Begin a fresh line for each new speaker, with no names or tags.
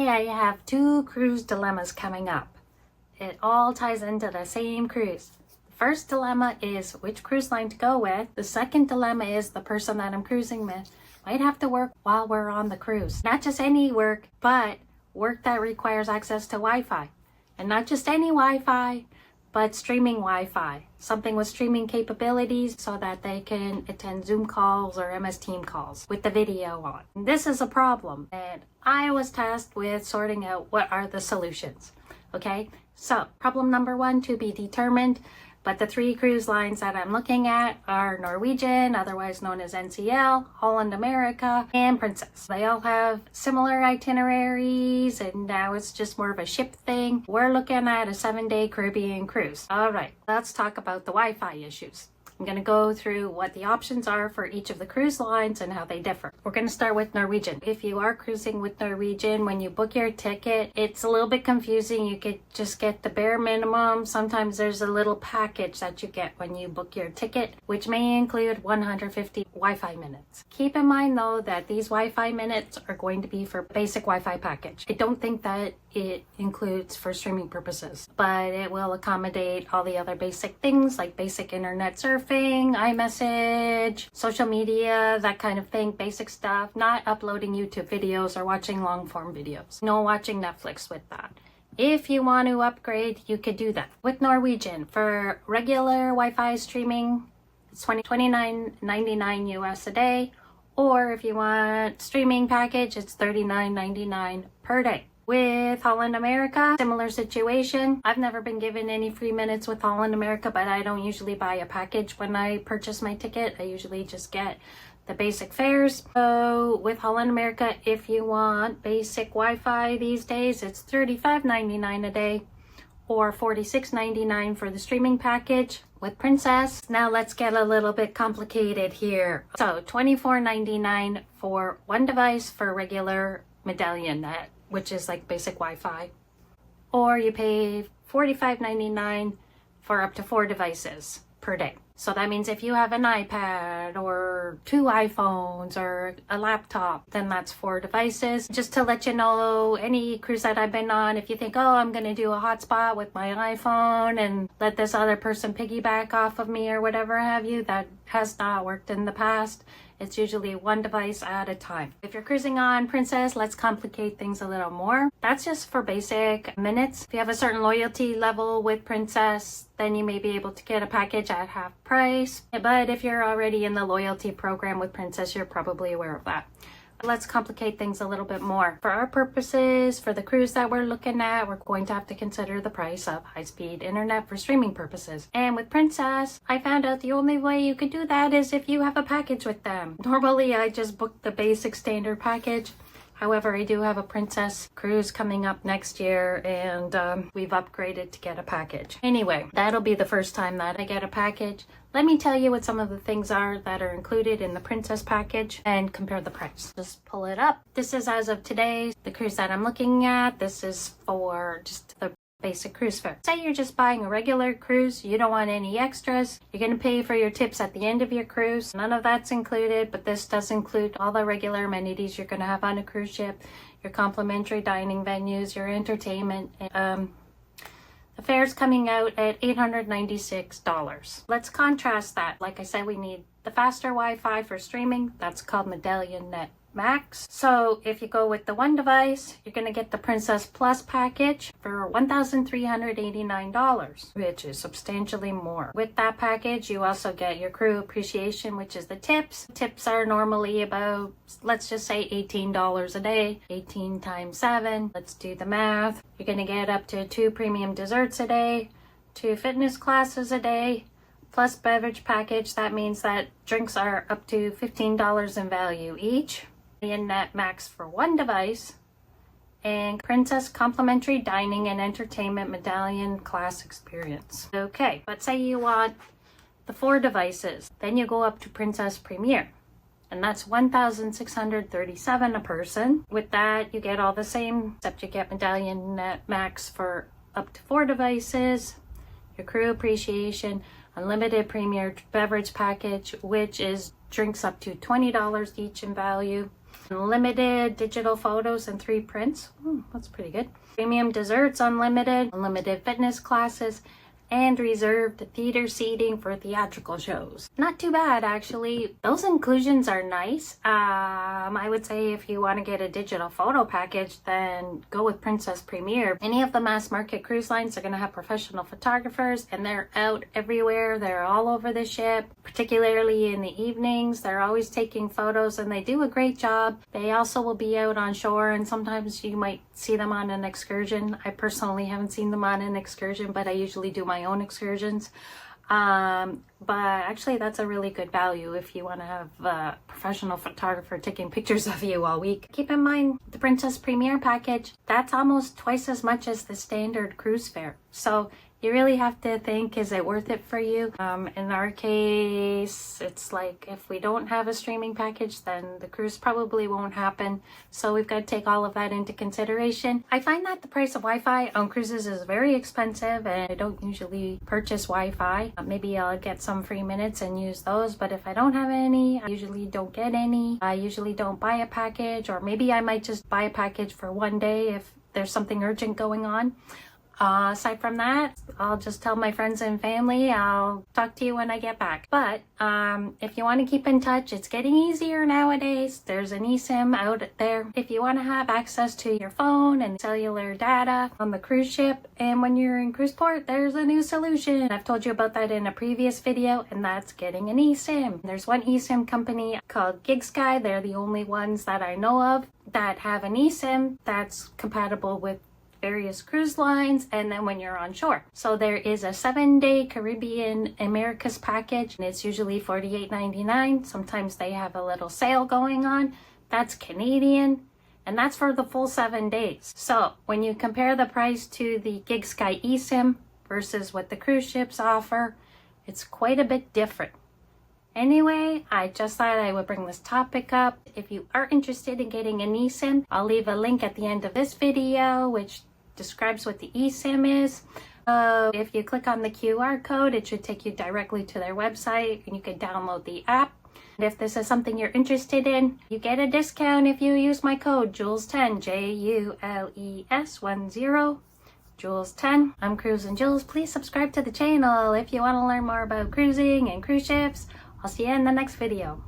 Today I have two cruise dilemmas coming up. It all ties into the same cruise. The first dilemma is which cruise line to go with. The second dilemma is the person that I'm cruising with might have to work while we're on the cruise. Not just any work, but work that requires access to Wi-Fi. And not just any Wi-Fi, but streaming Wi-Fi. Something with streaming capabilities so that they can attend Zoom calls or MS Team calls with the video on. This is a problem, and I was tasked with sorting out what are the solutions. Okay, so problem number one to be determined, but the three cruise lines that I'm looking at are Norwegian, otherwise known as NCL, Holland America, and Princess. They all have similar itineraries, and now it's just more of a ship thing. We're looking at a 7-day Caribbean cruise. All right, let's talk about the Wi-Fi issues. I'm going to go through what the options are for each of the cruise lines and how they differ. We're going to start with Norwegian. If you are cruising with Norwegian, when you book your ticket, it's a little bit confusing. You could just get the bare minimum. Sometimes there's a little package that you get when you book your ticket, which may include 150 Wi-Fi minutes. Keep in mind though that these Wi-Fi minutes are going to be for basic Wi-Fi package. I don't think that it includes for streaming purposes, but it will accommodate all the other basic things like basic internet surfing, iMessage, social media, that kind of thing, basic stuff, not uploading YouTube videos or watching long form videos. No watching Netflix with that. If you want to upgrade, you could do that. With Norwegian, for regular Wi-Fi streaming, it's $29.99 US a day, or if you want streaming package, it's $39.99 per day. With Holland America, similar situation. I've never been given any free minutes with Holland America, but I don't usually buy a package when I purchase my ticket. I usually just get the basic fares. So with Holland America, if you want basic Wi-Fi these days, it's $35.99 a day or $46.99 for the streaming package. With Princess, now let's get a little bit complicated here. So $24.99 for one device for regular medallion net, which is like basic Wi-Fi, or you pay $45.99 for up to 4 devices per day. So that means if you have an iPad or 2 iPhones or a laptop, then that's 4 devices. Just to let you know, any cruise that I've been on, if you think, oh, I'm going to do a hotspot with my iPhone and let this other person piggyback off of me or whatever have you, that has not worked in the past. It's usually 1 device at a time. If you're cruising on Princess, let's complicate things a little more. That's just for basic minutes. If you have a certain loyalty level with Princess, then you may be able to get a package at half price. But if you're already in the loyalty program with Princess, you're probably aware of that. Let's complicate things a little bit more. For our purposes, for the cruise that we're looking at, we're going to have to consider the price of high-speed internet for streaming purposes. And with Princess, I found out the only way you could do that is if you have a package with them. Normally, I just booked the basic standard package. However, I do have a Princess cruise coming up next year, and we've upgraded to get a package. Anyway, that'll be the first time that I get a package. Let me tell you what some of the things are that are included in the Princess package and compare the price. Just pull it up. This is as of today, the cruise that I'm looking at. This is for just the basic cruise fare. Say you're just buying a regular cruise, you don't want any extras, you're going to pay for your tips at the end of your cruise. None of that's included, but this does include all the regular amenities you're going to have on a cruise ship, your complimentary dining venues, your entertainment. The fare's coming out at $896. Let's contrast that. Like I said, we need the faster Wi-Fi for streaming. That's called Medallion Net Max. So if you go with the 1 device, you're going to get the Princess Plus package for $1,389, which is substantially more. With that package, you also get your crew appreciation, which is the tips. Tips are normally about, let's just say $18 a day. 18 times 7. Let's do the math. You're going to get up to 2 premium desserts a day, 2 fitness classes a day, plus beverage package. That means that drinks are up to $15 in value each. In net max for 1 device, and Princess complimentary dining and entertainment medallion class experience. Okay, but say you want the 4 devices, then you go up to Princess Premier, and that's $1,637 a person. With that, you get all the same, except you get medallion net max for up to 4 devices, your crew appreciation, unlimited premier beverage package, which is drinks up to $20 each in value, Unlimited digital photos and 3 prints. That's pretty good. Premium desserts unlimited. Unlimited fitness classes. And reserved theater seating for theatrical shows. Not too bad, actually. Those inclusions are nice. I would say if you want to get a digital photo package, then go with Princess Premier. Any of the mass market cruise lines are going to have professional photographers, and they're out everywhere. They're all over the ship, particularly in the evenings. They're always taking photos, and they do a great job. They also will be out on shore, and sometimes you might see them on an excursion. I personally haven't seen them on an excursion, but I usually do my own excursions. But actually that's a really good value if you want to have a professional photographer taking pictures of you all week. Keep in mind the Princess Premier package, that's almost twice as much as the standard cruise fare. So you really have to think, is it worth it for you? In our case, it's like if we don't have a streaming package, then the cruise probably won't happen. So we've got to take all of that into consideration. I find that the price of Wi-Fi on cruises is very expensive, and I don't usually purchase Wi-Fi. Maybe I'll get some free minutes and use those, but if I don't have any, I usually don't get any. I usually don't buy a package, or maybe I might just buy a package for one day if there's something urgent going on. Aside from that, I'll just tell my friends and family I'll talk to you when I get back. But if you want to keep in touch, it's getting easier nowadays. There's an eSIM out there. If you want to have access to your phone and cellular data on the cruise ship, and when you're in cruise port, there's a new solution. I've told you about that in a previous video, and that's getting an eSIM. There's one eSIM company called GigSky. They're the only ones that I know of that have an eSIM that's compatible with various cruise lines, and then when you're on shore. So there is a 7-day Caribbean Americas package, and it's usually $48.99. Sometimes they have a little sale going on. That's Canadian, and that's for the full 7 days. So when you compare the price to the GigSky eSIM versus what the cruise ships offer, it's quite a bit different. Anyway, I just thought I would bring this topic up. If you are interested in getting an eSIM, I'll leave a link at the end of this video which describes what the eSIM is. If you click on the QR code, it should take you directly to their website, and you can download the app. And if this is something you're interested in, you get a discount if you use my code JULES10, JULES10. Jules10. I'm Cruising Jules. Please subscribe to the channel if you want to learn more about cruising and cruise ships. I'll see you in the next video.